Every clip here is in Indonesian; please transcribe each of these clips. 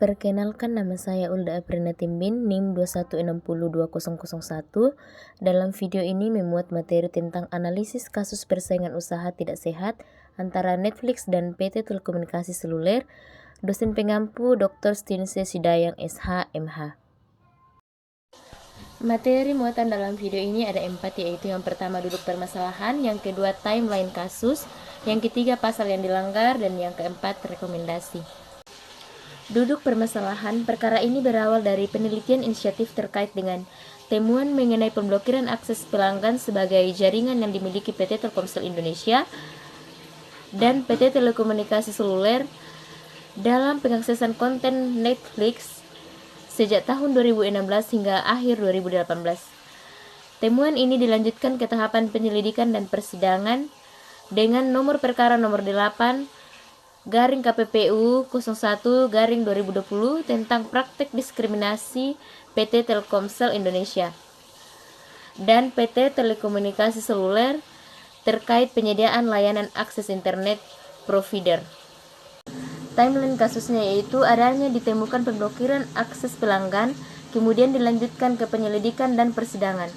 Perkenalkan, nama saya Ulda Aprina Timbin, NIM 2160201. Dalam video ini memuat materi tentang analisis kasus persaingan usaha tidak sehat antara Netflix dan PT Telekomunikasi Seluler. Dosen pengampu Dr. Stinse Sidayang SH, MH. Materi muatan dalam video ini ada 4, yaitu yang pertama duduk permasalahan, yang kedua timeline kasus, yang ketiga pasal yang dilanggar, dan yang keempat rekomendasi. Duduk permasalahan, perkara ini berawal dari penelitian inisiatif terkait dengan temuan mengenai pemblokiran akses pelanggan sebagai jaringan yang dimiliki PT Telkomsel Indonesia dan PT Telekomunikasi Seluler dalam pengaksesan konten Netflix sejak tahun 2016 hingga akhir 2018. Temuan ini dilanjutkan ke tahapan penyelidikan dan persidangan dengan nomor perkara nomor 8 garing KPPU 01 garing 2020 tentang praktek diskriminasi PT Telkomsel Indonesia dan PT Telekomunikasi Seluler terkait penyediaan layanan akses internet provider. Timeline kasusnya yaitu adanya ditemukan pemblokiran akses pelanggan, kemudian dilanjutkan ke penyelidikan dan persidangan.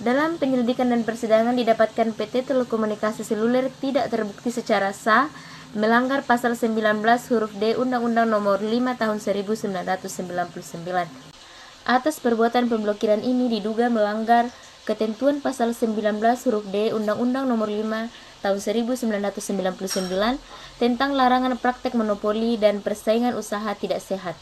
Dalam penyelidikan dan persidangan didapatkan PT Telekomunikasi Seluler tidak terbukti secara sah melanggar pasal 19 huruf D Undang-Undang Nomor 5 Tahun 1999. Atas perbuatan pemblokiran ini diduga melanggar ketentuan pasal 19 huruf D Undang-Undang Nomor 5 Tahun 1999 tentang larangan praktek monopoli dan persaingan usaha tidak sehat,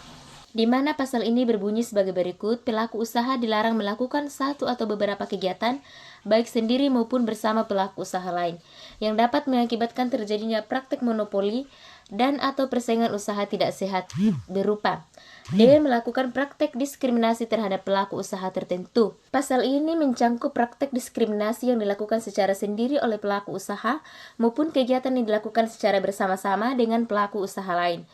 di mana pasal ini berbunyi sebagai berikut: pelaku usaha dilarang melakukan satu atau beberapa kegiatan, baik sendiri maupun bersama pelaku usaha lain, yang dapat mengakibatkan terjadinya praktek monopoli dan atau persaingan usaha tidak sehat, berupa dengan melakukan praktek diskriminasi terhadap pelaku usaha tertentu. Pasal ini mencangkup praktek diskriminasi yang dilakukan secara sendiri oleh pelaku usaha maupun kegiatan yang dilakukan secara bersama-sama dengan pelaku usaha lain.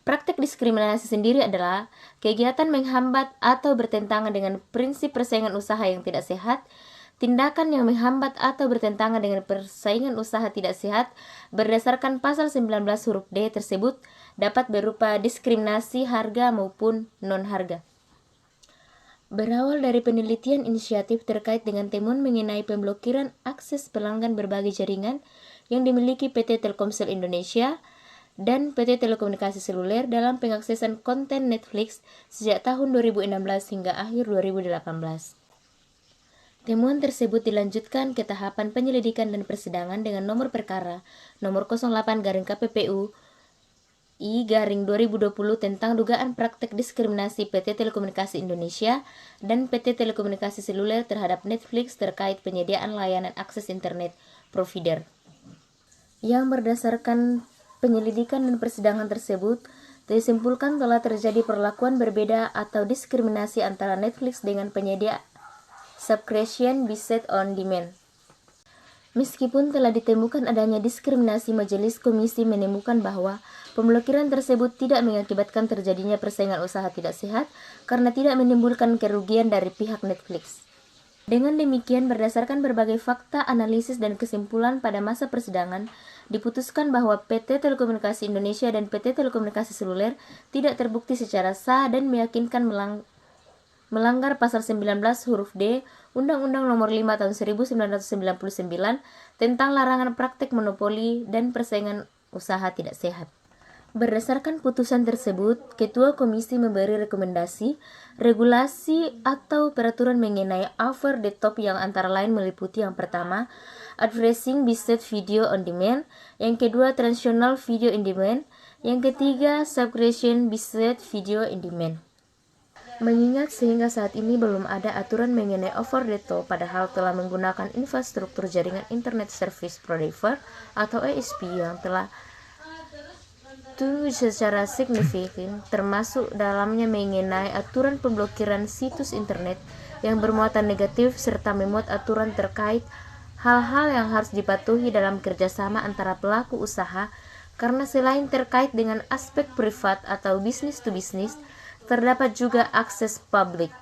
Praktek diskriminasi sendiri adalah kegiatan menghambat atau bertentangan dengan prinsip persaingan usaha yang tidak sehat. Tindakan yang menghambat atau bertentangan dengan persaingan usaha tidak sehat berdasarkan pasal 19 huruf D tersebut dapat berupa diskriminasi harga maupun non-harga. Berawal dari penelitian inisiatif terkait dengan temuan mengenai pemblokiran akses pelanggan berbagai jaringan yang dimiliki PT Telkomsel Indonesia dan PT Telekomunikasi Seluler dalam pengaksesan konten Netflix sejak tahun 2016 hingga akhir 2018. Temuan tersebut dilanjutkan ke tahapan penyelidikan dan persidangan dengan nomor perkara nomor 08 garing KPPU I garing 2020 tentang dugaan praktek diskriminasi PT Telekomunikasi Indonesia dan PT Telekomunikasi Seluler terhadap Netflix terkait penyediaan layanan akses internet provider. Yang berdasarkan penyelidikan dan persidangan tersebut, disimpulkan telah terjadi perlakuan berbeda atau diskriminasi antara Netflix dengan penyedia subscription based on demand. Meskipun telah ditemukan adanya diskriminasi, Majelis Komisi menemukan bahwa pemblokiran tersebut tidak mengakibatkan terjadinya persaingan usaha tidak sehat karena tidak menimbulkan kerugian dari pihak Netflix. Dengan demikian, berdasarkan berbagai fakta, analisis, dan kesimpulan pada masa persidangan, diputuskan bahwa PT Telekomunikasi Indonesia dan PT Telekomunikasi Seluler tidak terbukti secara sah dan meyakinkan melanggar pasal 19 huruf D Undang-Undang Nomor 5 Tahun 1999 tentang larangan praktek monopoli dan persaingan usaha tidak sehat. Berdasarkan putusan tersebut, Ketua Komisi memberi rekomendasi, regulasi atau peraturan mengenai over the top yang antara lain meliputi yang pertama, advertising based video on demand, yang kedua, transactional video on demand, yang ketiga, subscription based video on demand. Mengingat sehingga saat ini belum ada aturan mengenai over the top, padahal telah menggunakan infrastruktur jaringan Internet Service Provider atau ISP yang telah tumbuh secara signifikan, termasuk dalamnya mengenai aturan pemblokiran situs internet yang bermuatan negatif serta memuat aturan terkait hal-hal yang harus dipatuhi dalam kerjasama antara pelaku usaha, karena selain terkait dengan aspek privat atau business to business, terdapat juga akses publik.